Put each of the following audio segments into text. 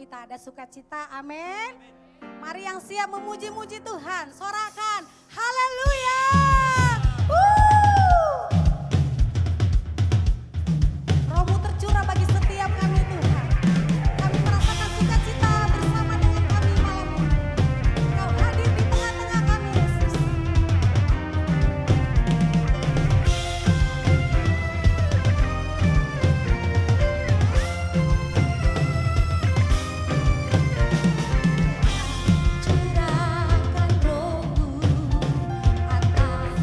kita ada sukacita, amin. Mari yang siap memuji-muji Tuhan, sorakan, haleluya. Rohmu tercurah bagi setiap kami Tuhan. Kami merasakan sukacita bersama dengan kami malam ini. Kau hadir di tengah-tengah kami Yesus. Curahkan rohmu atas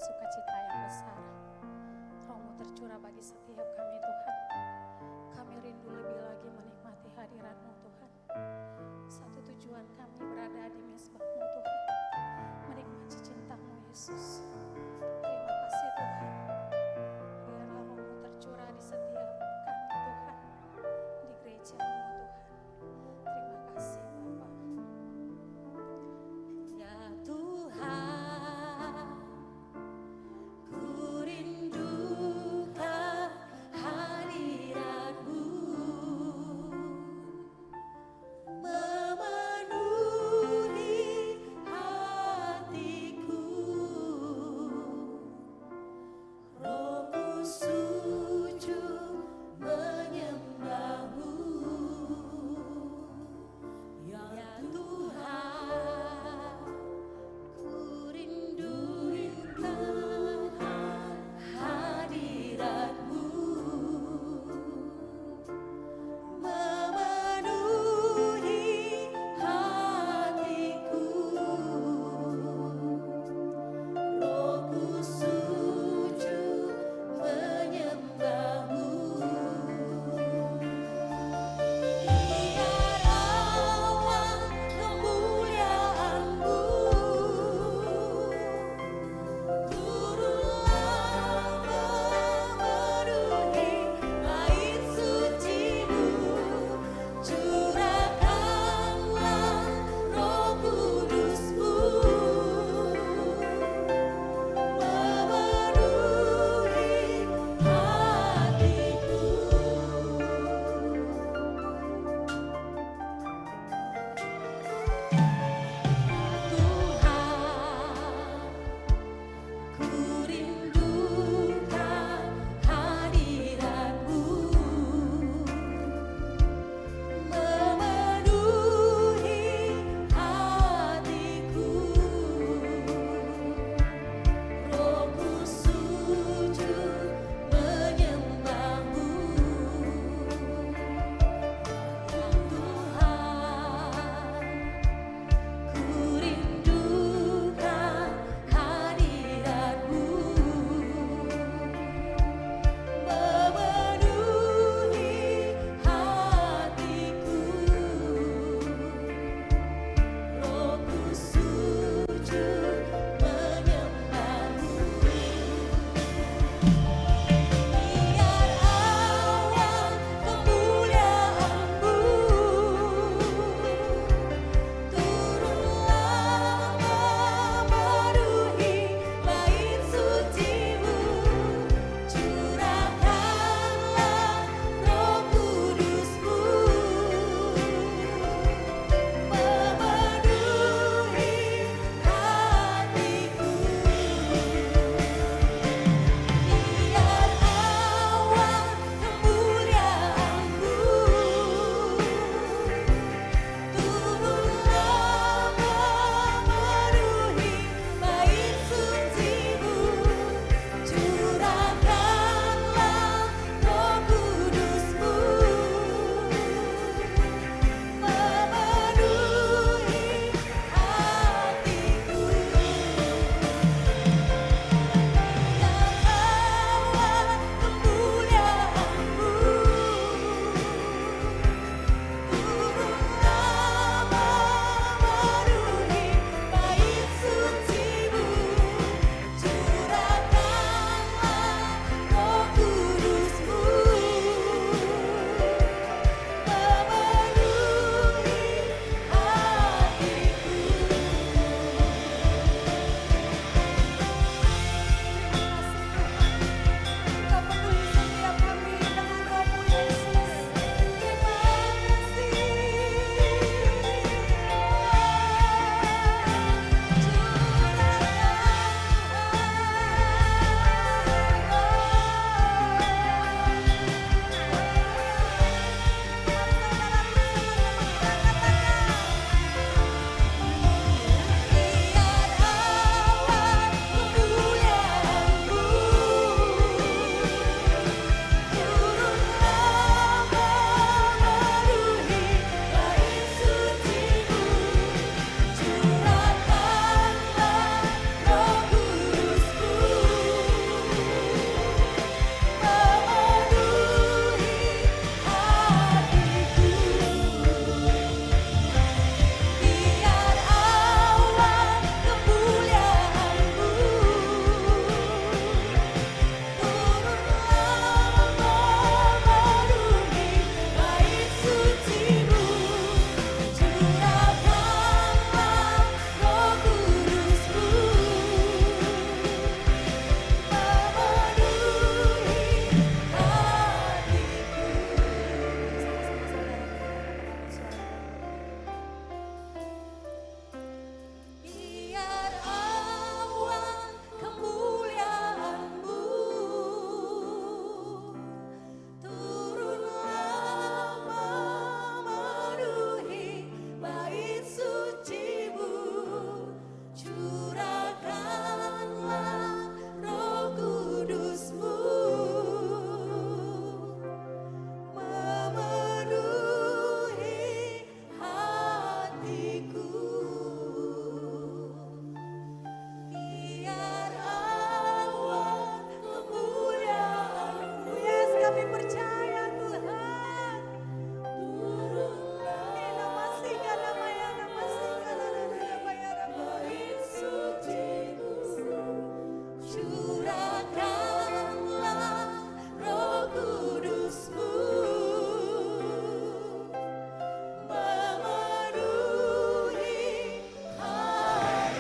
sukacita yang besar. Roh-Mu tercurah bagi setiap kami Tuhan. Kami rindu lebih lagi menikmati hadirat-Mu Tuhan. Satu tujuan kami berada di mezbah-Mu Tuhan, menikmati cinta-Mu Yesus. Terima kasih Tuhan. Biarlah Roh-Mu tercurah di setiap kami Tuhan, di gereja-Mu Tuhan. Terima kasih Bapa. Ya Tuhan, ku rindukan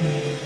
Curahkan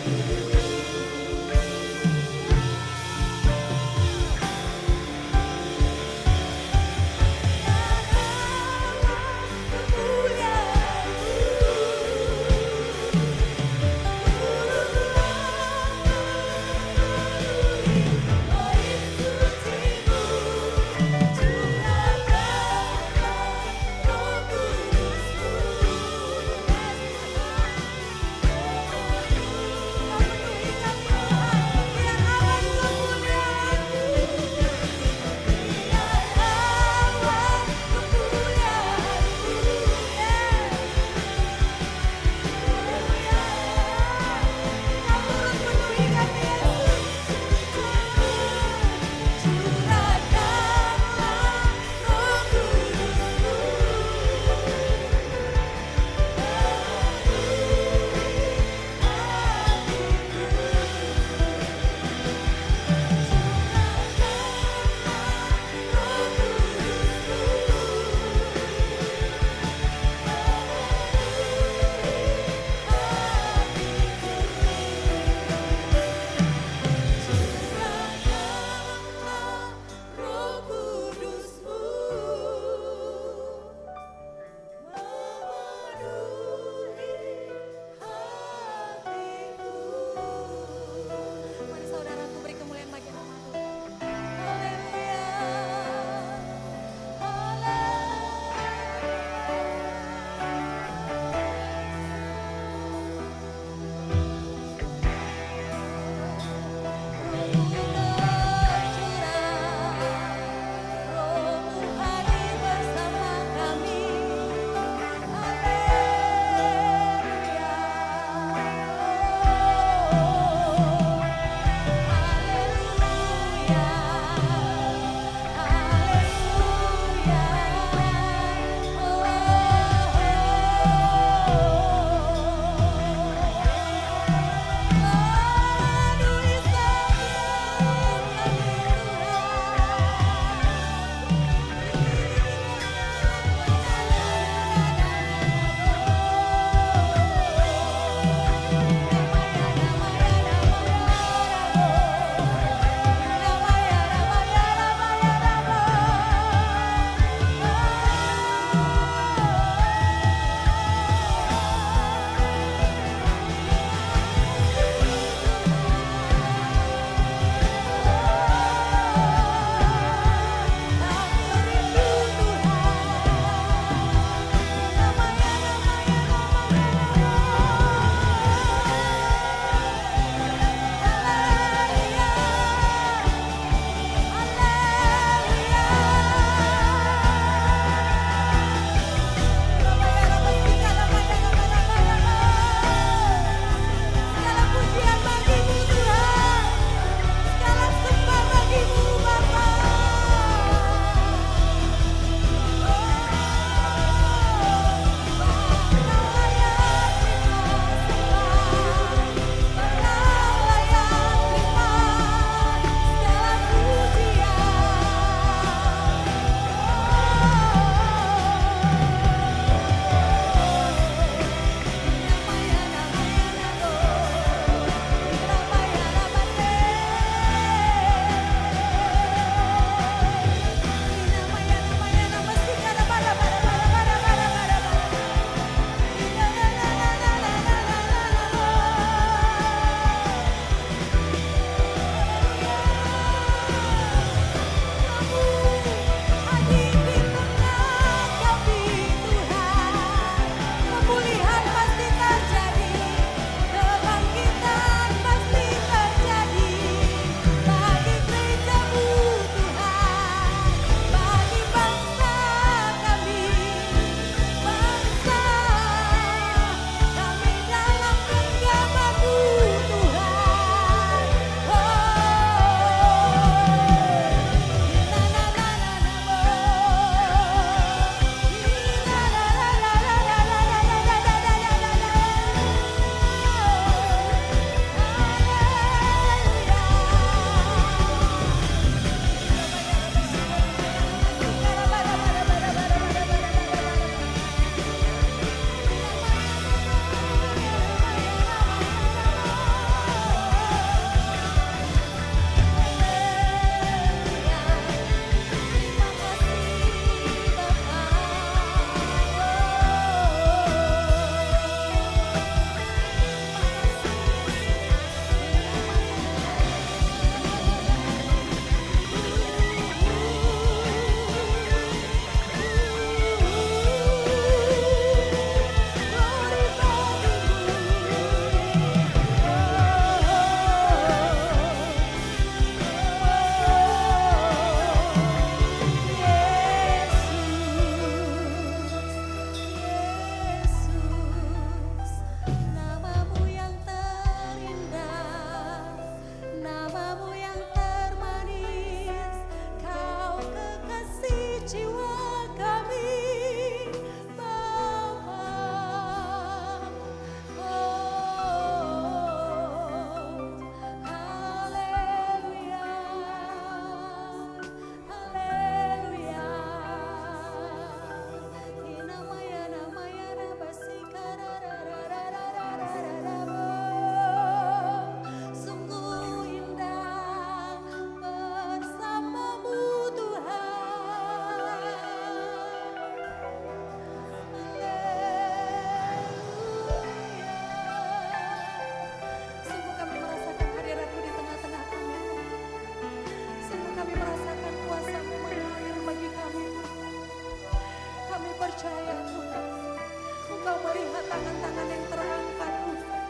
Engkau melihat tangan-tangan yang terangkat Tuhan.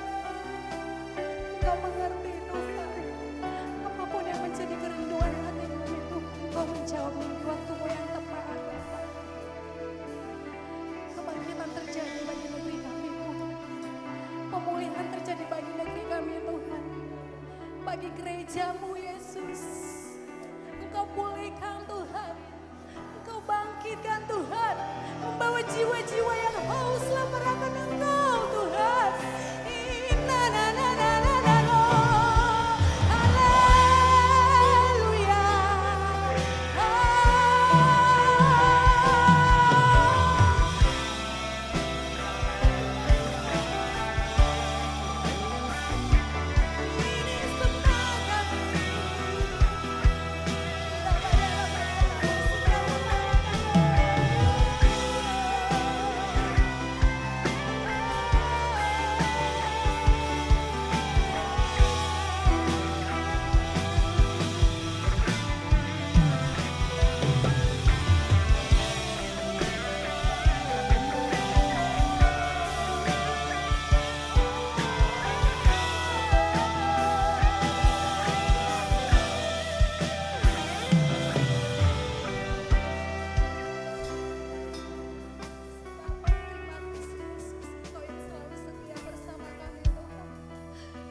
Engkau mengerti Tuhan. Apapun yang menjadi kerinduan hati kami Tuhan, Engkau menjawabnya di waktu-Mu yang tepat Bapa. Kebangkitan terjadi bagi negeri kami Tuhan. Pemulihan terjadi bagi negeri kami Tuhan. Bagi gereja-Mu Yesus. Engkau pulihkan Tuhan. Engkau bangkitkan Tuhan. Membawa jiwa-jiwa yang haus lapar akan Engkau Tuhan. Haleluya. Ini semangat. Engkau yang selalu setia bersama kami Tuhan.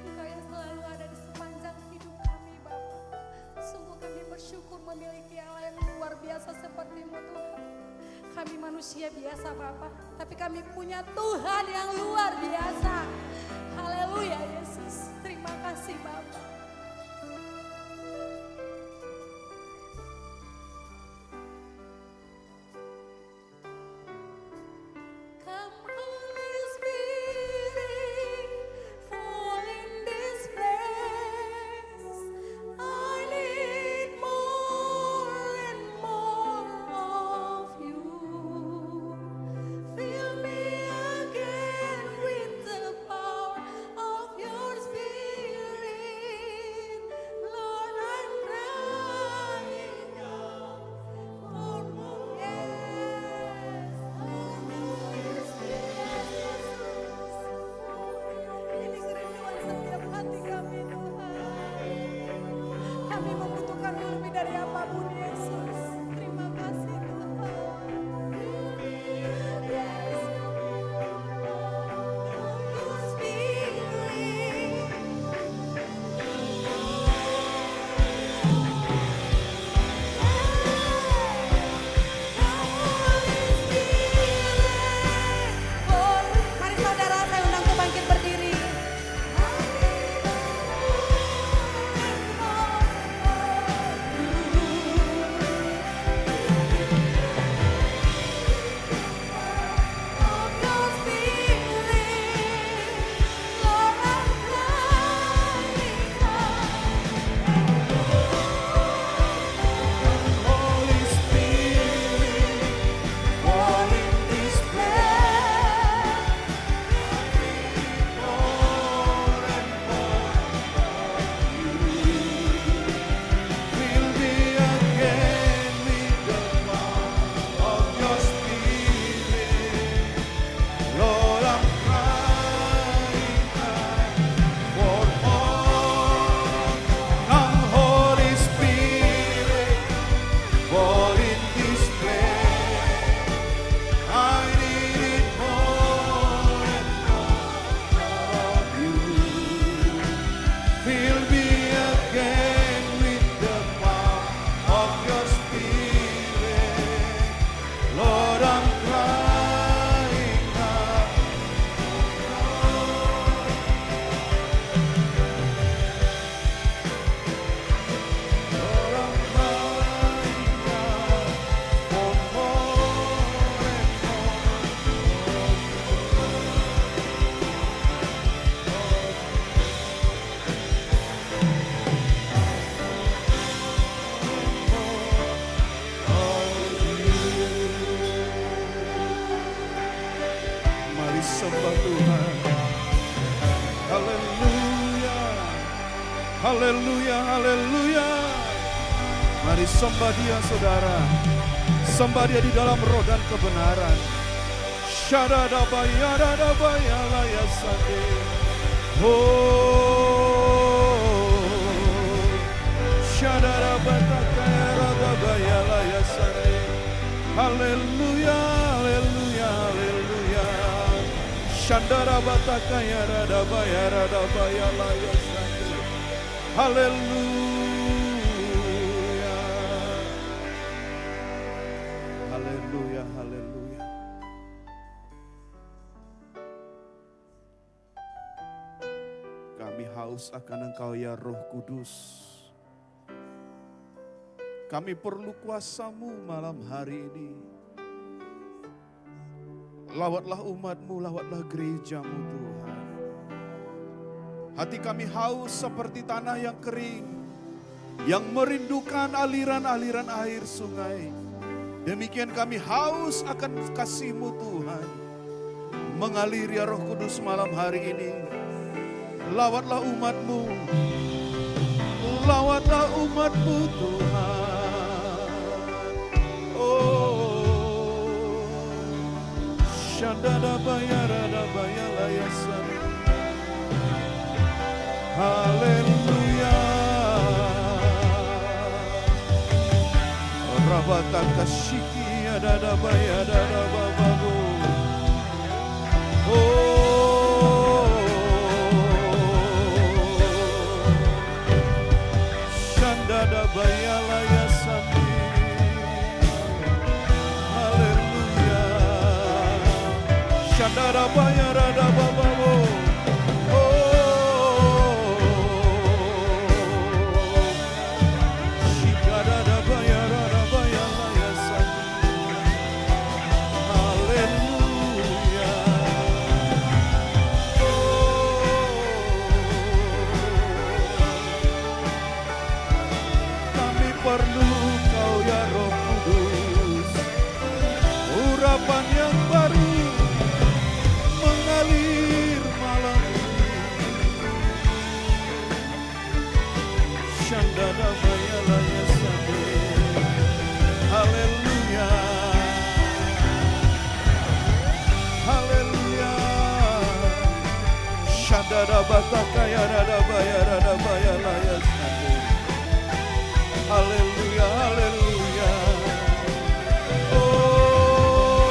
Engkau yang selalu ada di sepanjang hidup kami Bapa. Sungguh kami bersyukur memiliki Allah yang luar biasa seperti-Mu Tuhan. Kami manusia biasa Bapa, tapi kami punya Tuhan yang luar biasa. Haleluya Yesus. Terima kasih Bapa. Come Holy Spirit, fall in this place. I need more and more of You. Fill me again with the power of Your Spirit. Lord, I'm crying out for more. Yes, Holy Spirit. Ini kerinduan setiap hati kami Tuhan. Kami membutuhkan lebih dari apapun Yesus. Terima kasih Tuhan. Yes. Your Spirit. Mari saudara, saya undang ke bangkit berdiri. Holy Spirit, fall in this place. More and more of You. Fill me again with the power of Your Spirit. Lord, I'm crying out for more. Come, Holy Spirit, fall in this place. I need it more and more of You. Fill me again with the power of Your Spirit. Lord, I'm crying out. Lord, I'm crying out for more and Mari sembah Tuhan. Haleluya. Haleluya, haleluya. Mari sembah Dia saudara. Sembah Dia di dalam roh dan kebenaran. Shadadabayaradabaya Oh, Shadarabatakayaradabayalayasane. Haleluya, haleluya, haleluya. Shandarabatakayaradabayaradabaya. Haleluya. Haleluya, haleluya. Kami haus akan Engkau ya Roh Kudus. Kami perlu kuasa-Mu malam hari ini. Lawatlah umat-Mu, lawatlah gereja-Mu Tuhan. Hati kami haus seperti tanah yang kering, yang merindukan aliran-aliran air sungai. Demikian kami haus akan kasih-Mu Tuhan. Mengalir ya Roh Kudus malam hari ini. Lawatlah umat-Mu, lawatlah umat-Mu Tuhan. Oh, Shandadabayaradabayalayasan. Haleluya. Rabatakashiki adadabayadadabababu. Oh, Shandadabayalayasani. Haleluya. Shandadabayaradabababu. Perlu Kau ya Roh Kudus, urapan yang baru mengalir malam ini. Shandana bayalaya sade. Haleluya. Haleluya. Shandana batakaya rada bayalaya sade. Haleluya, haleluya. Oh,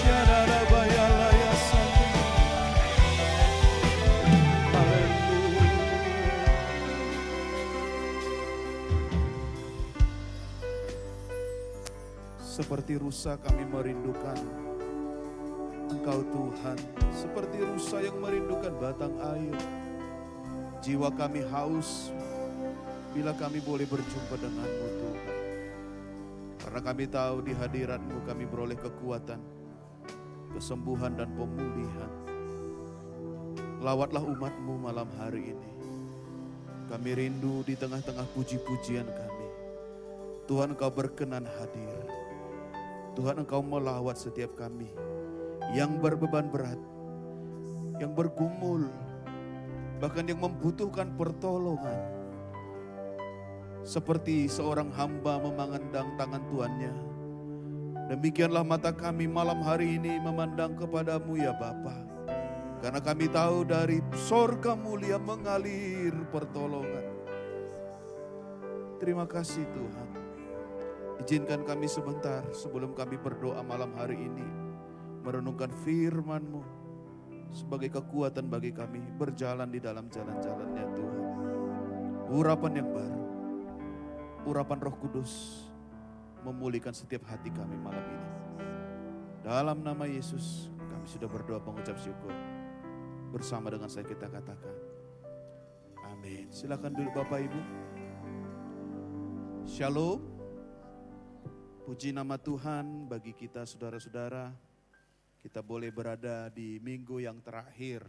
Syadarabayalayasan. Haleluya. Seperti rusa kami merindukan Engkau Tuhan, seperti rusa yang merindukan batang air. Jiwa kami haus bila kami boleh berjumpa dengan-Mu Tuhan. Karena kami tahu di hadirat-Mu kami beroleh kekuatan, kesembuhan dan pemulihan. Lawatlah umat-Mu malam hari ini. Kami rindu di tengah-tengah puji-pujian kami. Tuhan Engkau berkenan hadir. Tuhan Engkau melawat setiap kami yang berbeban berat, yang bergumul, bahkan yang membutuhkan pertolongan. Seperti seorang hamba memandang tangan tuannya, demikianlah mata kami malam hari ini memandang kepadamu ya Bapa. Karena kami tahu dari sorga mulia mengalir pertolongan. Terima kasih Tuhan. Izinkan kami sebentar sebelum kami berdoa malam hari ini, merenungkan firman-Mu sebagai kekuatan bagi kami berjalan di dalam jalan-jalan-Nya Tuhan. Urapan yang baru, urapan Roh Kudus memulihkan setiap hati kami malam ini. Dalam nama Yesus kami sudah berdoa mengucap syukur. Bersama dengan saya kita katakan amin. Silakan duduk Bapak Ibu. Shalom. Puji nama Tuhan bagi kita saudara-saudara. Kita boleh berada di minggu yang terakhir.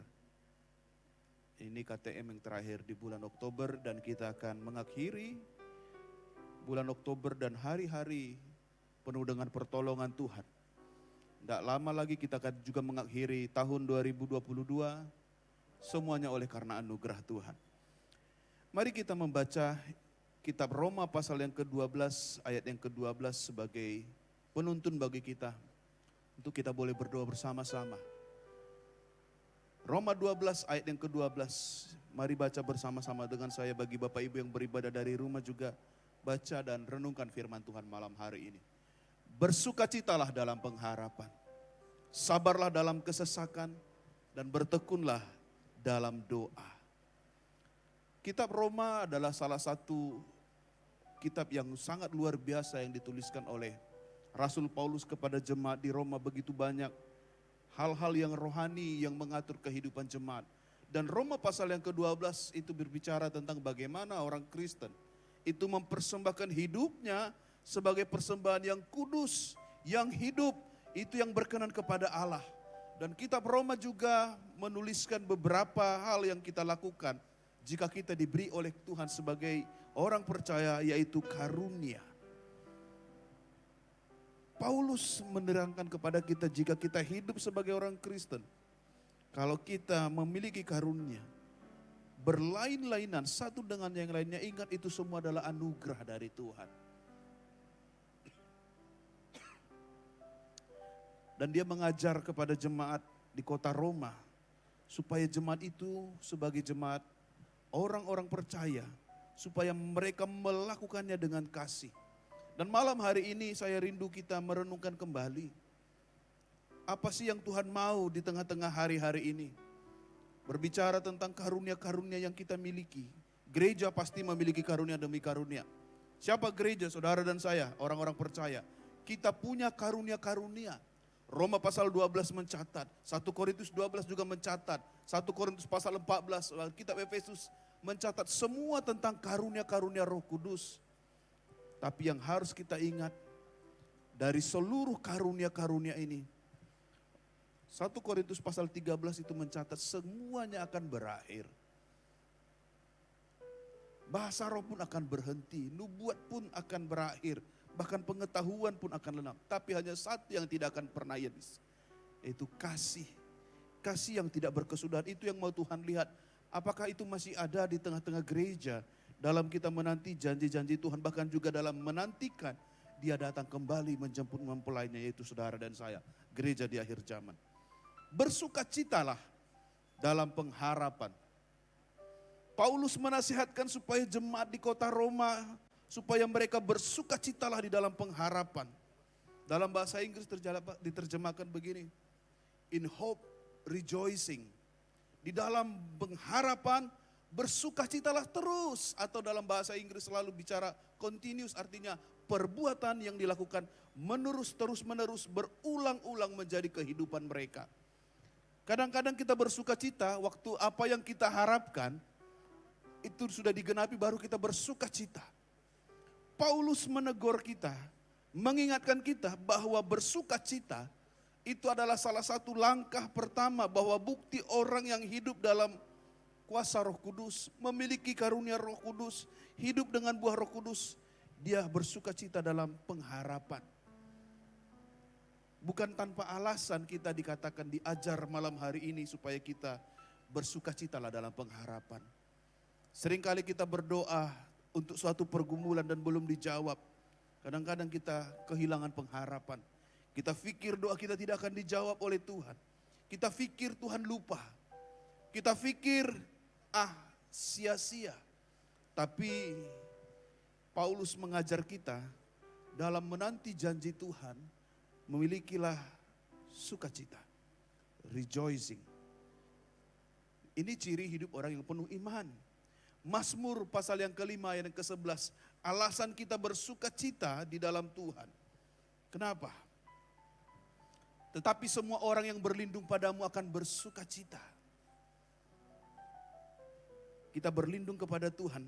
Ini KTM yang terakhir di bulan Oktober dan kita akan mengakhiri bulan Oktober dan hari-hari penuh dengan pertolongan Tuhan. Tidak lama lagi kita akan juga mengakhiri tahun 2022 semuanya oleh karena anugerah Tuhan. Mari kita membaca kitab Roma pasal yang ke-12 ayat yang ke-12 sebagai penuntun bagi kita untuk kita boleh berdoa bersama-sama. Roma 12 ayat yang ke-12. Mari baca bersama-sama dengan saya, bagi Bapak Ibu yang beribadah dari rumah juga baca dan renungkan firman Tuhan malam hari ini. Bersukacitalah dalam pengharapan, sabarlah dalam kesesakan, dan bertekunlah dalam doa. Kitab Roma adalah salah satu kitab yang sangat luar biasa yang dituliskan oleh Rasul Paulus kepada jemaat di Roma. Begitu banyak hal-hal yang rohani yang mengatur kehidupan jemaat. Dan Roma pasal yang ke-12 itu berbicara tentang bagaimana orang Kristen itu mempersembahkan hidupnya sebagai persembahan yang kudus, yang hidup, itu yang berkenan kepada Allah. Dan kitab Roma juga menuliskan beberapa hal yang kita lakukan jika kita diberi oleh Tuhan sebagai orang percaya, yaitu karunia. Paulus menerangkan kepada kita jika kita hidup sebagai orang Kristen, kalau kita memiliki karunia, berlain-lainan satu dengan yang lainnya, ingat itu semua adalah anugerah dari Tuhan. Dan dia mengajar kepada jemaat di kota Roma, supaya jemaat itu sebagai jemaat orang-orang percaya, supaya mereka melakukannya dengan kasih. Dan malam hari ini saya rindu kita merenungkan kembali, apa sih yang Tuhan mau di tengah-tengah hari-hari ini. Berbicara tentang karunia-karunia yang kita miliki. Gereja pasti memiliki karunia demi karunia. Siapa gereja? Saudara dan saya, orang-orang percaya. Kita punya karunia-karunia. Roma pasal 12 mencatat, 1 Korintus 12 juga mencatat, 1 Korintus pasal 14, kitab Efesus mencatat semua tentang karunia-karunia Roh Kudus. Tapi yang harus kita ingat, dari seluruh karunia-karunia ini, 1 Korintus pasal 13 itu mencatat semuanya akan berakhir. Bahasa roh pun akan berhenti, nubuat pun akan berakhir, bahkan pengetahuan pun akan lenyap. Tapi hanya satu yang tidak akan pernah habis, yaitu kasih. Kasih yang tidak berkesudahan, itu yang mau Tuhan lihat. Apakah itu masih ada di tengah-tengah gereja dalam kita menanti janji-janji Tuhan, bahkan juga dalam menantikan Dia datang kembali menjemput mempelainya, yaitu saudara dan saya, gereja di akhir zaman. Bersukacitalah dalam pengharapan. Paulus menasihatkan supaya jemaat di kota Roma, supaya mereka bersukacitalah di dalam pengharapan. Dalam bahasa Inggris diterjemahkan begini, in hope rejoicing. Di dalam pengharapan bersukacitalah terus, atau dalam bahasa Inggris selalu bicara continuous, artinya perbuatan yang dilakukan terus menerus berulang-ulang menjadi kehidupan mereka. Kadang-kadang kita bersukacita waktu apa yang kita harapkan itu sudah digenapi, baru kita bersukacita. Paulus menegur kita, mengingatkan kita bahwa bersukacita itu adalah salah satu langkah pertama, bahwa bukti orang yang hidup dalam kuasa Roh Kudus, memiliki karunia Roh Kudus, hidup dengan buah Roh Kudus, dia bersukacita dalam pengharapan. Bukan tanpa alasan kita dikatakan, diajar malam hari ini supaya kita bersukacitalah dalam pengharapan. Seringkali kita berdoa untuk suatu pergumulan dan belum dijawab. Kadang-kadang kita kehilangan pengharapan. Kita pikir doa kita tidak akan dijawab oleh Tuhan. Kita pikir Tuhan lupa. Kita pikir sia-sia. Tapi Paulus mengajar kita dalam menanti janji Tuhan, memilikilah sukacita, rejoicing. Ini ciri hidup orang yang penuh iman. Mazmur pasal yang kelima ayat yang ke-11, alasan kita bersukacita di dalam Tuhan. Kenapa? Tetapi semua orang yang berlindung padamu akan bersukacita. Kita berlindung kepada Tuhan.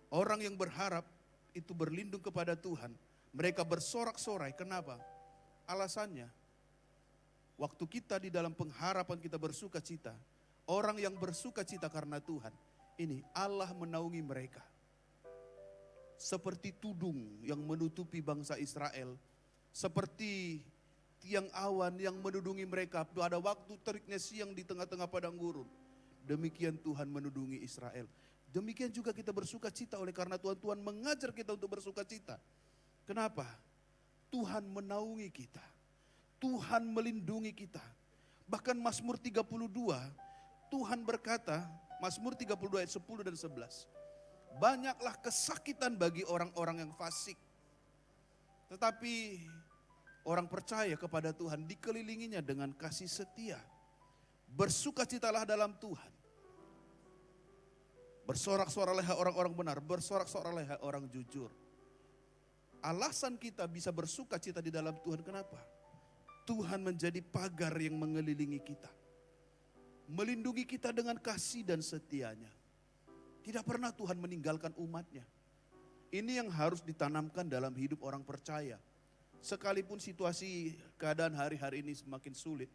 Orang yang berharap itu berlindung kepada Tuhan. Mereka bersorak-sorai. Kenapa? Alasannya, waktu kita di dalam pengharapan kita bersukacita, orang yang bersukacita karena Tuhan, ini Allah menaungi mereka. Seperti tudung yang menutupi bangsa Israel, seperti tiang awan yang menudungi mereka pada waktu teriknya siang di tengah-tengah padang gurun. Demikian Tuhan menudungi Israel. Demikian juga kita bersukacita oleh karena Tuhan mengajar kita untuk bersukacita. Kenapa? Tuhan menaungi kita. Tuhan melindungi kita. Bahkan Mazmur 32, Tuhan berkata, Mazmur 32 ayat 10 dan 11. Banyaklah kesakitan bagi orang-orang yang fasik. Tetapi orang percaya kepada Tuhan dikelilinginya dengan kasih setia. Bersukacitalah dalam Tuhan. Bersorak-soraklah orang-orang benar, bersorak-soraklah orang jujur. Alasan kita bisa bersukacita di dalam Tuhan, kenapa? Tuhan menjadi pagar yang mengelilingi kita. Melindungi kita dengan kasih dan setianya. Tidak pernah Tuhan meninggalkan umatnya. Ini yang harus ditanamkan dalam hidup orang percaya. Sekalipun situasi keadaan hari-hari ini semakin sulit.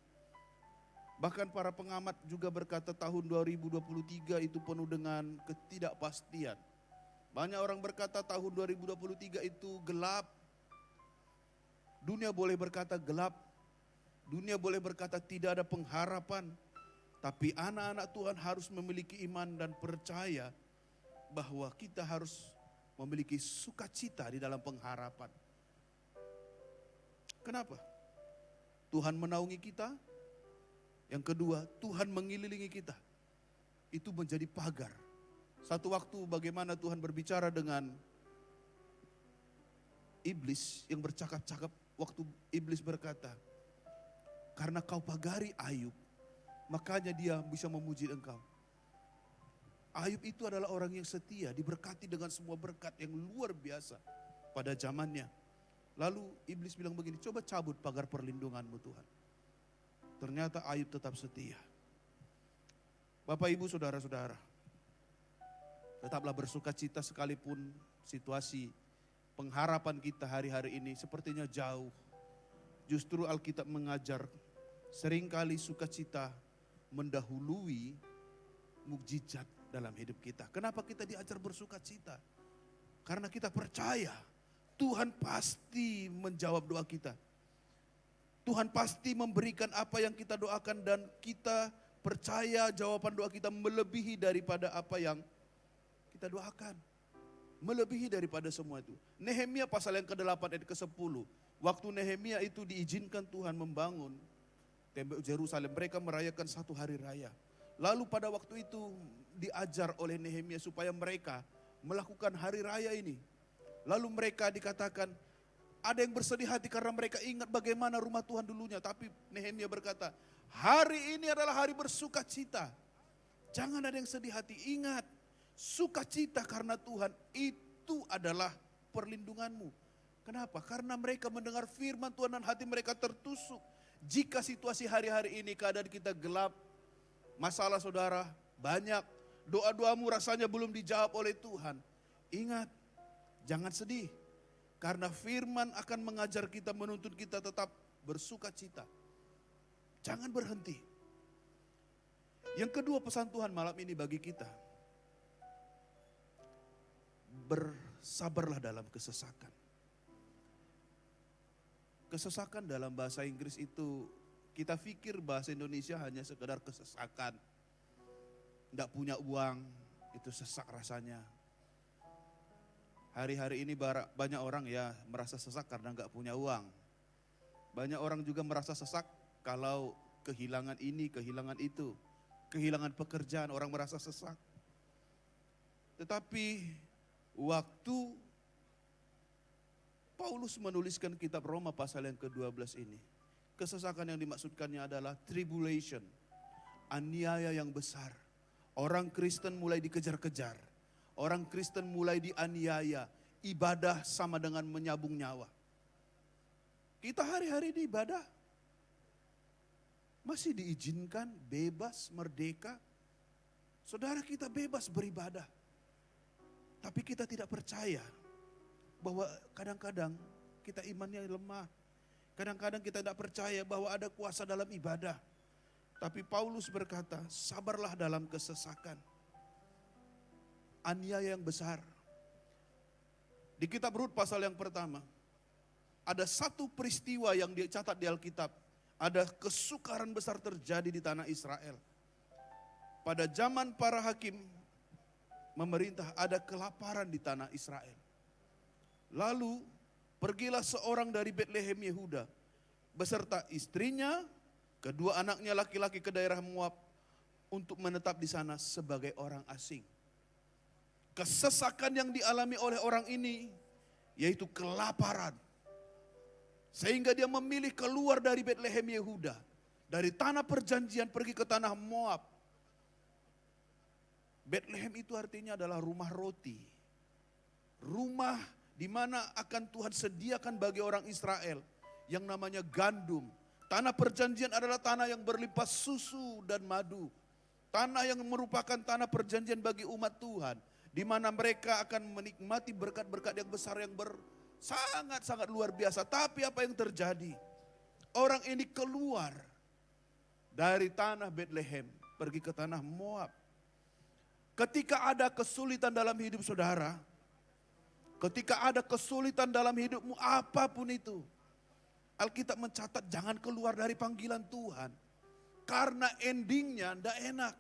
Bahkan para pengamat juga berkata tahun 2023 itu penuh dengan ketidakpastian. Banyak orang berkata tahun 2023 itu gelap. Dunia boleh berkata gelap. Dunia boleh berkata tidak ada pengharapan. Tapi anak-anak Tuhan harus memiliki iman dan percaya bahwa kita harus memiliki sukacita di dalam pengharapan. Kenapa? Tuhan menaungi kita. Yang kedua, Tuhan mengelilingi kita. Itu menjadi pagar. Satu waktu bagaimana Tuhan berbicara dengan iblis yang bercakap-cakap. Waktu iblis berkata, karena kau pagari Ayub, makanya dia bisa memuji engkau. Ayub itu adalah orang yang setia, diberkati dengan semua berkat yang luar biasa pada zamannya. Lalu iblis bilang begini, coba cabut pagar perlindunganmu Tuhan. Ternyata Ayub tetap setia. Bapak, Ibu, Saudara-saudara, tetaplah bersukacita sekalipun situasi pengharapan kita hari-hari ini sepertinya jauh. Justru Alkitab mengajar seringkali sukacita mendahului mukjizat dalam hidup kita. Kenapa kita diajar bersukacita? Karena kita percaya Tuhan pasti menjawab doa kita. Tuhan pasti memberikan apa yang kita doakan dan kita percaya jawaban doa kita melebihi daripada apa yang kita doakan. Melebihi daripada semua itu. Nehemia pasal yang ke-8 ayat ke-10. Waktu Nehemia itu diizinkan Tuhan membangun tembok Yerusalem, mereka merayakan satu hari raya. Lalu pada waktu itu diajar oleh Nehemia supaya mereka melakukan hari raya ini. Lalu mereka dikatakan, ada yang bersedih hati karena mereka ingat bagaimana rumah Tuhan dulunya. Tapi Nehemia berkata, hari ini adalah hari bersukacita. Jangan ada yang sedih hati, ingat. Sukacita karena Tuhan itu adalah perlindunganmu. Kenapa? Karena mereka mendengar firman Tuhan dan hati mereka tertusuk. Jika situasi hari-hari ini keadaan kita gelap, masalah saudara banyak, doa-doamu rasanya belum dijawab oleh Tuhan. Ingat, jangan sedih. Karena firman akan mengajar kita, menuntut kita tetap bersukacita. Jangan berhenti. Yang kedua pesan Tuhan malam ini bagi kita. Bersabarlah dalam kesesakan. Kesesakan dalam bahasa Inggris itu, kita pikir bahasa Indonesia hanya sekedar kesesakan. Tidak punya uang, itu sesak rasanya. Hari-hari ini banyak orang ya merasa sesak karena nggak punya uang. Banyak orang juga merasa sesak kalau kehilangan ini, kehilangan itu. Kehilangan pekerjaan, orang merasa sesak. Tetapi waktu Paulus menuliskan kitab Roma pasal yang ke-12 ini, kesesakan yang dimaksudkannya adalah tribulation, aniaya yang besar. Orang Kristen mulai dikejar-kejar. Orang Kristen mulai dianiaya, ibadah sama dengan menyabung nyawa. Kita hari-hari ini ibadah, masih diizinkan, bebas, merdeka. Saudara, kita bebas beribadah. Tapi kita tidak percaya bahwa kadang-kadang kita imannya lemah. Kadang-kadang kita tidak percaya bahwa ada kuasa dalam ibadah. Tapi Paulus berkata, sabarlah dalam kesesakan. Aniaya yang besar. Di kitab Rut pasal yang pertama, ada satu peristiwa yang dicatat di Alkitab. Ada kesukaran besar terjadi di tanah Israel. Pada zaman para hakim memerintah, ada kelaparan di tanah Israel. Lalu pergilah seorang dari Betlehem Yehuda beserta istrinya, kedua anaknya laki-laki ke daerah Moab untuk menetap di sana sebagai orang asing. Kesesakan yang dialami oleh orang ini yaitu kelaparan. Sehingga dia memilih keluar dari Betlehem Yehuda, dari tanah perjanjian pergi ke tanah Moab. Betlehem itu artinya adalah rumah roti. Rumah di mana akan Tuhan sediakan bagi orang Israel yang namanya gandum. Tanah perjanjian adalah tanah yang berlimpah susu dan madu. Tanah yang merupakan tanah perjanjian bagi umat Tuhan, di mana mereka akan menikmati berkat-berkat yang besar yang sangat-sangat luar biasa. Tapi apa yang terjadi? Orang ini keluar dari tanah Betlehem pergi ke tanah Moab. Ketika ada kesulitan dalam hidup saudara, ketika ada kesulitan dalam hidupmu apapun itu, Alkitab mencatat jangan keluar dari panggilan Tuhan. Karena endingnya tidak enak.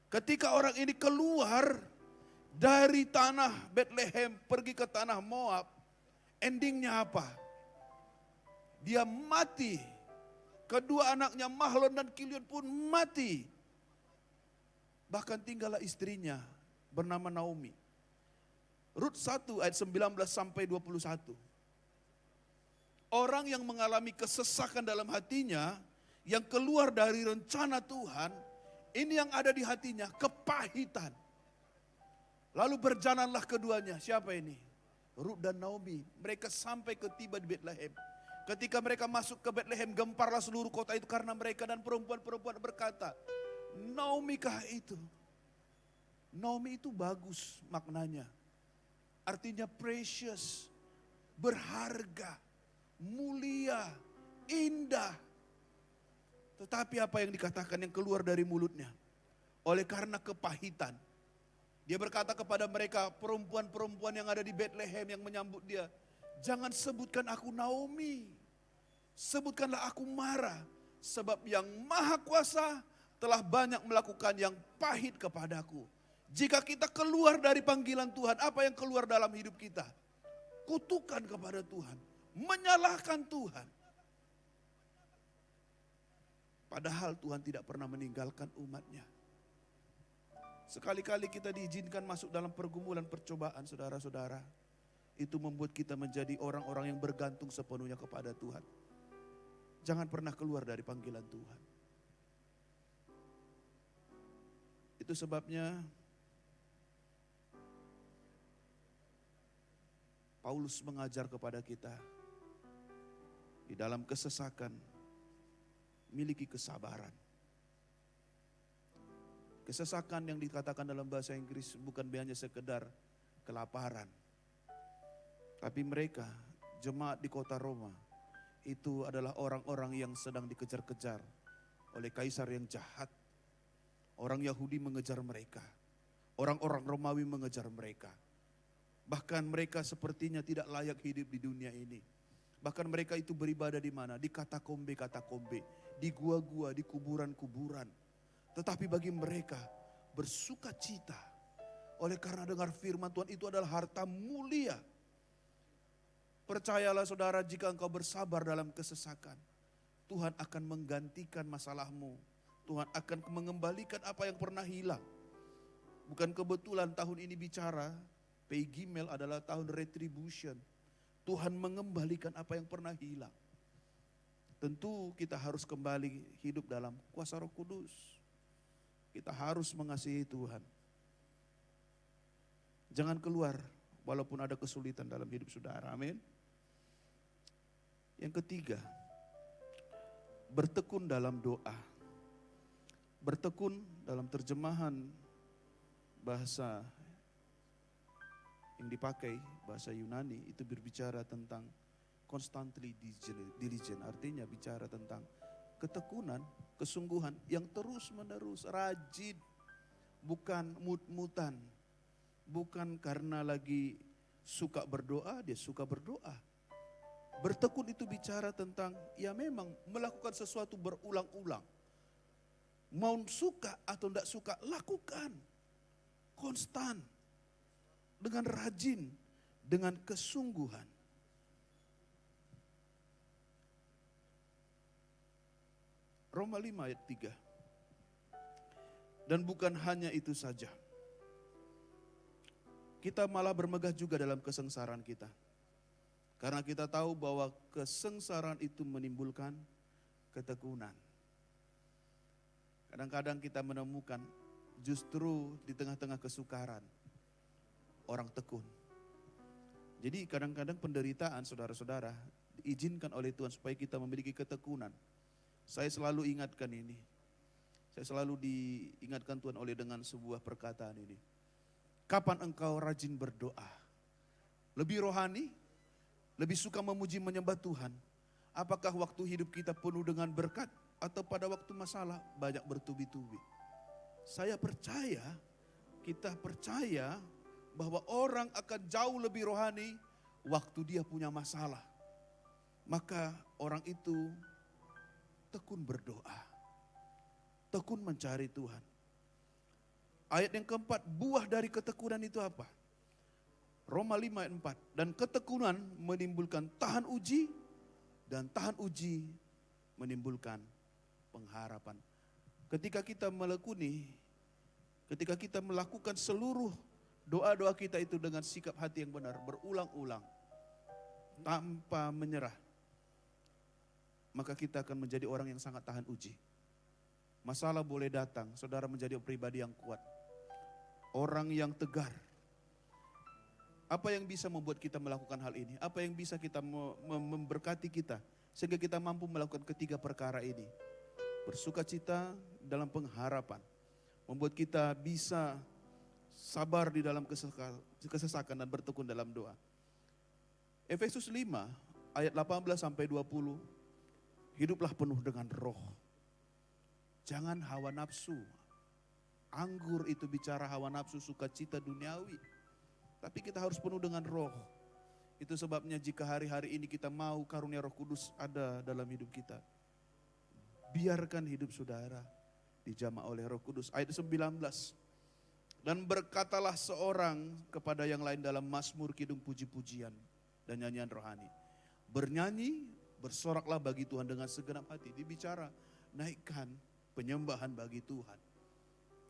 Ketika orang ini keluar dari tanah Betlehem pergi ke tanah Moab, endingnya apa? Dia mati. Kedua anaknya Mahlon dan Kilion pun mati. Bahkan tinggallah istrinya bernama Naomi. Rut 1 ayat 19 sampai 21. Orang yang mengalami kesesakan dalam hatinya, yang keluar dari rencana Tuhan, ini yang ada di hatinya, kepahitan. Lalu berjalanlah keduanya. Siapa ini? Rut dan Naomi. Mereka sampai tiba di Betlehem. Ketika mereka masuk ke Betlehem, gemparlah seluruh kota itu karena mereka, dan perempuan-perempuan berkata, Naomi kah itu? Naomi itu bagus maknanya. Artinya precious, berharga, mulia, indah. Tetapi apa yang dikatakan yang keluar dari mulutnya? Oleh karena kepahitan. Dia berkata kepada mereka, perempuan-perempuan yang ada di Betlehem yang menyambut dia, jangan sebutkan aku Naomi, sebutkanlah aku Mara, sebab yang Maha Kuasa telah banyak melakukan yang pahit kepadaku. Jika kita keluar dari panggilan Tuhan, apa yang keluar dalam hidup kita? Kutukan kepada Tuhan, menyalahkan Tuhan. Padahal Tuhan tidak pernah meninggalkan umatnya. Sekali-kali kita diizinkan masuk dalam pergumulan percobaan, saudara-saudara. Itu membuat kita menjadi orang-orang yang bergantung sepenuhnya kepada Tuhan. Jangan pernah keluar dari panggilan Tuhan. Itu sebabnya Paulus mengajar kepada kita, di dalam kesesakan, miliki kesabaran. Kesesakan yang dikatakan dalam bahasa Inggris bukan hanya sekedar kelaparan. Tapi mereka, jemaat di kota Roma, itu adalah orang-orang yang sedang dikejar-kejar oleh kaisar yang jahat. Orang Yahudi mengejar mereka. Orang-orang Romawi mengejar mereka. Bahkan mereka sepertinya tidak layak hidup di dunia ini. Bahkan mereka itu beribadah di mana? Di katakombe, di gua-gua, di kuburan-kuburan. Tetapi bagi mereka bersuka cita. Oleh karena dengar firman Tuhan itu adalah harta mulia. Percayalah saudara, jika engkau bersabar dalam kesesakan, Tuhan akan menggantikan masalahmu. Tuhan akan mengembalikan apa yang pernah hilang. Bukan kebetulan tahun ini bicara, Pei Gimel adalah tahun retribution. Tuhan mengembalikan apa yang pernah hilang. Tentu kita harus kembali hidup dalam kuasa Roh Kudus. Kita harus mengasihi Tuhan. Jangan keluar walaupun ada kesulitan dalam hidup saudara. Amin. Yang ketiga, bertekun dalam doa. Bertekun dalam terjemahan bahasa yang dipakai, bahasa Yunani, itu berbicara tentang constantly diligent. Artinya bicara tentang ketekunan, kesungguhan yang terus menerus, rajin. Bukan mut-mutan. Bukan karena lagi suka berdoa, dia suka berdoa. Bertekun itu bicara tentang ya memang melakukan sesuatu berulang-ulang. Mau suka atau tidak suka, lakukan. Konstan. Dengan rajin, dengan kesungguhan. Roma 5 ayat 3. Dan bukan hanya itu saja. Kita malah bermegah juga dalam kesengsaraan kita. Karena kita tahu bahwa kesengsaraan itu menimbulkan ketekunan. Kadang-kadang kita menemukan justru di tengah-tengah kesukaran, orang tekun. Jadi kadang-kadang penderitaan saudara-saudara diizinkan oleh Tuhan supaya kita memiliki ketekunan. Saya selalu ingatkan ini. Saya selalu diingatkan Tuhan oleh dengan sebuah perkataan ini. Kapan engkau rajin berdoa? Lebih rohani? Lebih suka memuji menyembah Tuhan? Apakah waktu hidup kita penuh dengan berkat? Atau pada waktu masalah banyak bertubi-tubi? Saya percaya, kita percaya bahwa orang akan jauh lebih rohani waktu dia punya masalah. Maka orang itu tekun berdoa, tekun mencari Tuhan. Ayat yang keempat, buah dari ketekunan itu apa? Roma 5 ayat 4. Dan ketekunan menimbulkan tahan uji, dan tahan uji menimbulkan pengharapan. Ketika kita melakukan seluruh doa-doa kita itu dengan sikap hati yang benar, berulang-ulang, tanpa menyerah, maka kita akan menjadi orang yang sangat tahan uji. Masalah boleh datang, saudara menjadi pribadi yang kuat, orang yang tegar. Apa yang bisa membuat kita melakukan hal ini? Apa yang bisa kita memberkati kita sehingga kita mampu melakukan ketiga perkara ini? Bersukacita dalam pengharapan, membuat kita bisa sabar di dalam kesesakan dan bertekun dalam doa. Efesus 5 ayat 18 sampai 20. Hiduplah penuh dengan roh. Jangan hawa nafsu. Anggur itu bicara hawa nafsu, sukacita duniawi. Tapi kita harus penuh dengan roh. Itu sebabnya jika hari-hari ini kita mau karunia Roh Kudus ada dalam hidup kita, biarkan hidup saudara dijamah oleh Roh Kudus. Ayat 19. Dan berkatalah seorang kepada yang lain dalam mazmur, kidung, puji-pujian dan nyanyian rohani. Bernyanyi, bersoraklah bagi Tuhan dengan segenap hati. Dibicara, naikkan penyembahan bagi Tuhan.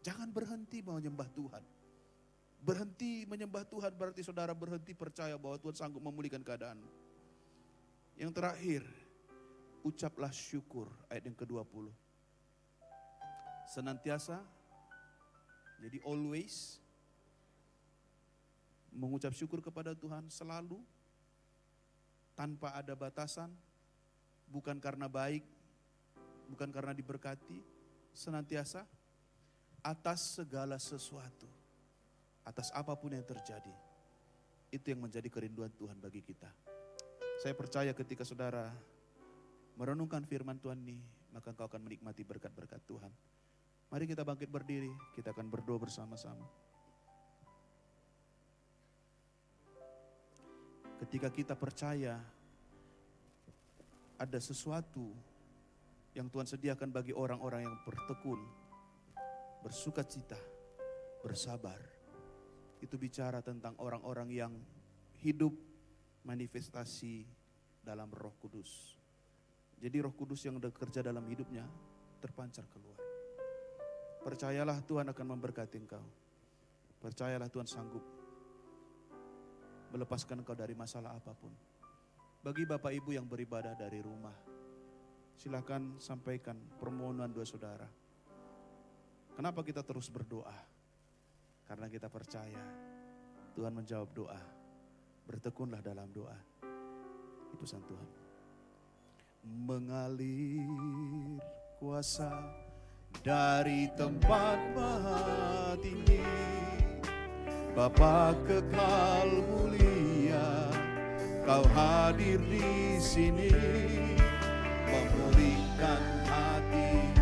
Jangan berhenti menyembah Tuhan. Berhenti menyembah Tuhan berarti saudara berhenti percaya bahwa Tuhan sanggup memulihkan keadaan. Yang terakhir, ucaplah syukur, ayat yang ke-20. Senantiasa, jadi always, mengucap syukur kepada Tuhan selalu, tanpa ada batasan, bukan karena baik, bukan karena diberkati, senantiasa, atas segala sesuatu, atas apapun yang terjadi. Itu yang menjadi kerinduan Tuhan bagi kita. Saya percaya ketika saudara merenungkan firman Tuhan ini, maka engkau akan menikmati berkat-berkat Tuhan. Mari kita bangkit berdiri, kita akan berdoa bersama-sama. Ketika kita percaya ada sesuatu yang Tuhan sediakan bagi orang-orang yang bertekun, bersukacita, bersabar. Itu bicara tentang orang-orang yang hidup manifestasi dalam Roh Kudus. Jadi Roh Kudus yang bekerja dalam hidupnya terpancar keluar. Percayalah Tuhan akan memberkati engkau. Percayalah Tuhan sanggup melepaskan engkau dari masalah apapun. Bagi Bapak Ibu yang beribadah dari rumah, silakan sampaikan permohonan doa saudara. Kenapa kita terus berdoa? Karena kita percaya Tuhan menjawab doa. Bertekunlah dalam doa. Itu pesan Tuhan. Mengalir kuasa dari tempat maha tinggi, Bapa kekal mulia, Kau hadir di sini, memulihkan hati,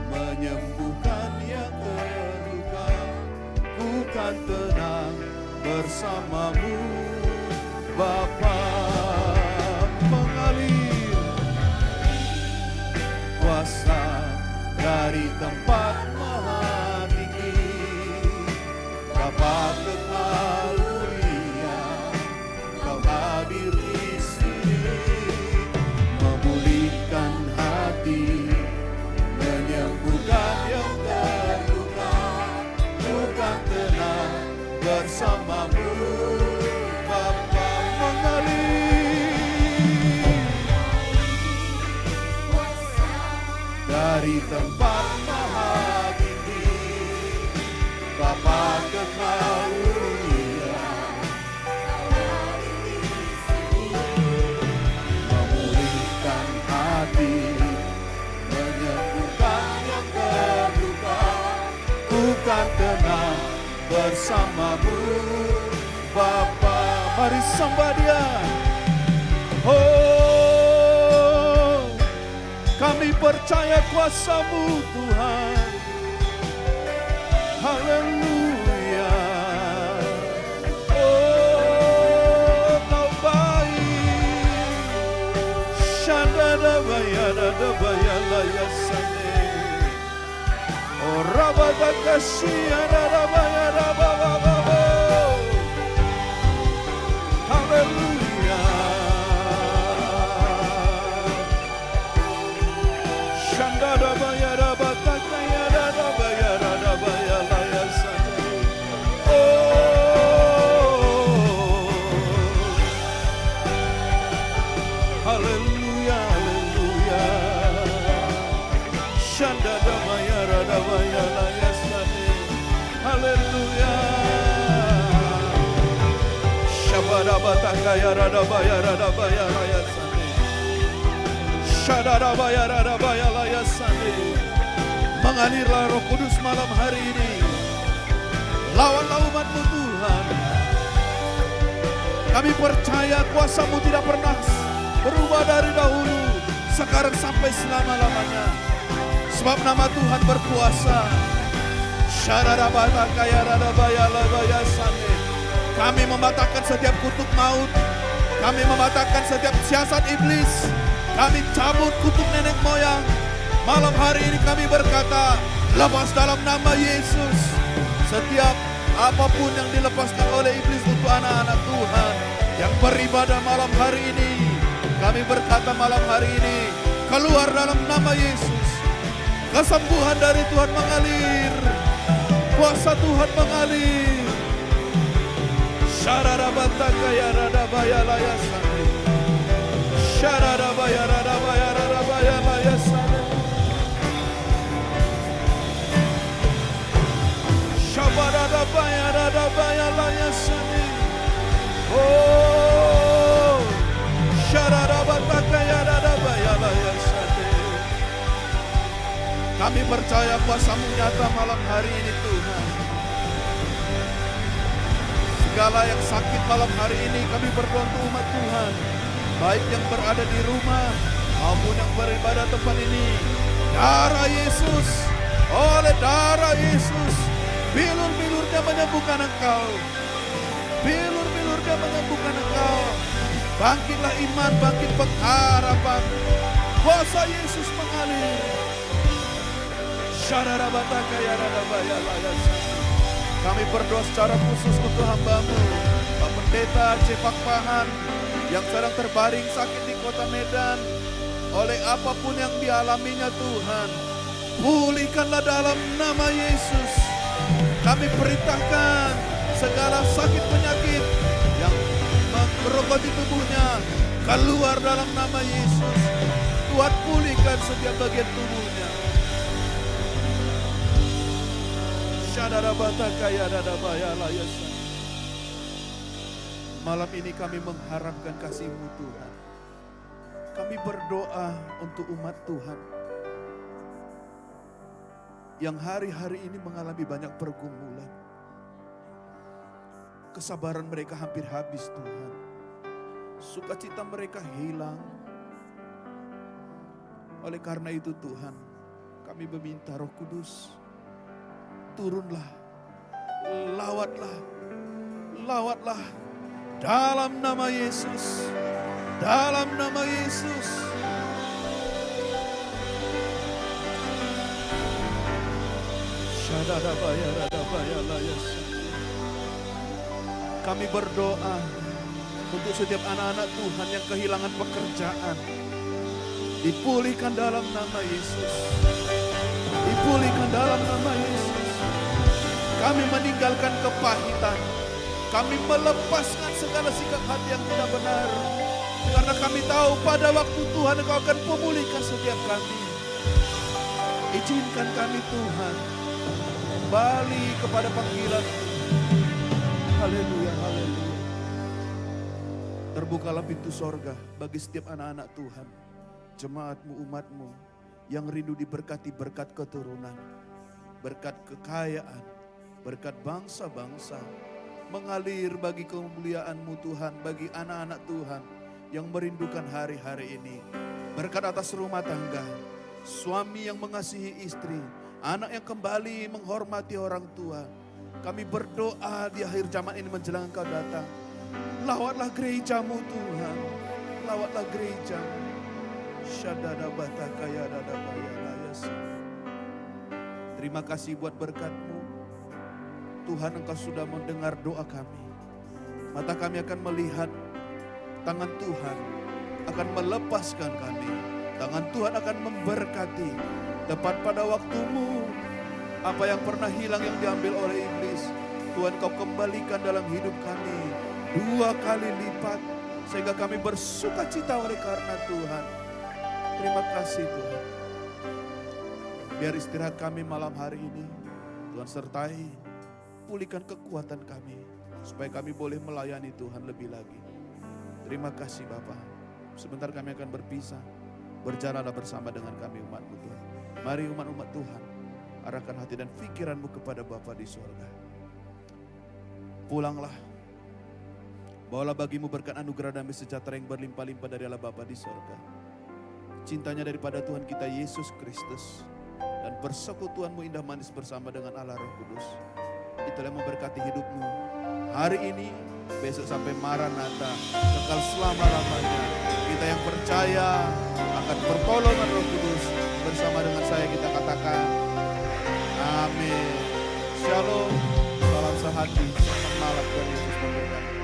menyembuhkan yang terluka. Ku kan tenang bersamamu, Bapa. Mengalir kuasa dari tempat maha tinggi, Bapa kekal mulia, Kau hadir di sini, memulihkan hati, dari tempat maha tinggi, Bapa kekal mulia, memulihkan hati, menyembuhkan yang terluka. Ku kan tenang bersamamu, Bapa. Mari sembah Dia. Oh, kami percaya kuasa-Mu Tuhan. Haleluya. Oh, Kau baik. Shadada bayada bayala yasane. Oh, rabada kasiyada bayada baba. Haleluya. Shandada bayada batakayada bayada bayala yasane. Oh, haleluya, haleluya. Shandada bayada bayala yasane. Haleluya. Shabada batakayada bayada bayala yasane. Shadada bayada bayala yasane. Mengalirlah Roh Kudus malam hari ini. Lawanlah umat-Mu Tuhan. Kami percaya kuasa-Mu tidak pernah berubah dari dahulu, sekarang sampai selama-lamanya. Sebab nama Tuhan berkuasa. Kami mematahkan setiap kutuk maut. Kami mematahkan setiap siasat iblis. Kami cabut kutuk nenek moyang. Malam hari ini kami berkata, lepas dalam nama Yesus setiap apapun yang dilepaskan oleh iblis untuk anak-anak Tuhan yang beribadah malam hari ini. Kami berkata malam hari ini, keluar dalam nama Yesus. Kesembuhan dari Tuhan mengalir, kuasa Tuhan mengalir. Syararabatakayaradabayalayasane. Syararabayaradabayaradabayalayasane. Shabaradabayaradabayalayasane. Oh, syararabatakayaradabayalayasane. Kami percaya kuasa-Mu nyata malam hari ini Tuhan. Segala yang sakit malam hari ini kami berdoa untuk umat Tuhan, baik yang berada di rumah maupun yang beribadah tempat ini. Darah Yesus, oleh darah Yesus, bilur-bilurnya menyembuhkan engkau. Bilur-bilurnya menyembuhkan engkau. Bangkitlah iman, bangkit pengharapan. Kuasa Yesus mengalir. Kami berdoa secara khusus untuk hamba-Mu, Pak Pendeta Cepak Pahan, yang sedang terbaring sakit di kota Medan. Oleh apapun yang dialaminya Tuhan, pulihkanlah dalam nama Yesus. Kami perintahkan segala sakit penyakit yang menggerogoti tubuhnya, keluar dalam nama Yesus. Tuhan pulihkan setiap bagian tubuhnya. Malam ini kami mengharapkan kasih-Mu Tuhan. Kami berdoa untuk umat Tuhan yang hari-hari ini mengalami banyak pergumulan. Kesabaran mereka hampir habis Tuhan. Sukacita mereka hilang. Oleh karena itu Tuhan, kami meminta Roh Kudus, turunlah, lawatlah dalam nama Yesus, dalam nama Yesus. Kami berdoa untuk setiap anak-anak Tuhan yang kehilangan pekerjaan, dipulihkan dalam nama Yesus, dipulihkan dalam nama Yesus. Kami meninggalkan kepahitan. Kami melepaskan segala sikap hati yang tidak benar. Karena kami tahu pada waktu Tuhan Engkau akan memulihkan setiap kami. Izinkan kami Tuhan kembali kepada panggilan. Haleluya, haleluya. Terbukalah pintu sorga bagi setiap anak-anak Tuhan, jemaatmu, umatmu yang rindu diberkati berkat keturunan, berkat kekayaan, berkat bangsa-bangsa, mengalir bagi kemuliaan-Mu Tuhan, bagi anak-anak Tuhan yang merindukan hari-hari ini. Berkat atas rumah tangga, suami yang mengasihi istri, anak yang kembali menghormati orang tua. Kami berdoa di akhir zaman ini menjelang Engkau datang. Lawatlah gereja-Mu Tuhan, lawatlah gereja-Mu. Syadada batakaya dada baya layasa. Terima kasih buat berkat-Mu. Tuhan, Engkau sudah mendengar doa kami. Mata kami akan melihat tangan Tuhan akan melepaskan kami. Tangan Tuhan akan memberkati. Tepat pada waktu-Mu, apa yang pernah hilang yang diambil oleh iblis, Tuhan Kau kembalikan dalam hidup kami 2 kali lipat. Sehingga kami bersuka cita oleh karena Tuhan. Terima kasih Tuhan. Biar istirahat kami malam hari ini, Tuhan sertai, pulihkan kekuatan kami, supaya kami boleh melayani Tuhan lebih lagi. Terima kasih Bapa. Sebentar kami akan berpisah. Berjalanlah bersama dengan kami umat-Mu Tuhan. Mari umat-umat Tuhan, arahkan hati dan pikiranmu kepada Bapa di surga. Pulanglah. Bawalah bagimu berkat anugerah damai sejahtera yang berlimpah-limpah dari Allah Bapa di surga. Cintanya daripada Tuhan kita Yesus Kristus. Dan persekutuanmu indah manis bersama dengan Allah Roh Kudus. Itulah yang memberkati hidupmu hari ini, besok sampai Maranatha, kekal selama-lamanya. Kita yang percaya akan pertolongan Roh Kudus, bersama dengan saya kita katakan amin. Shalom, salam sehati, selamat malam, Tuhan Yesus memberkati.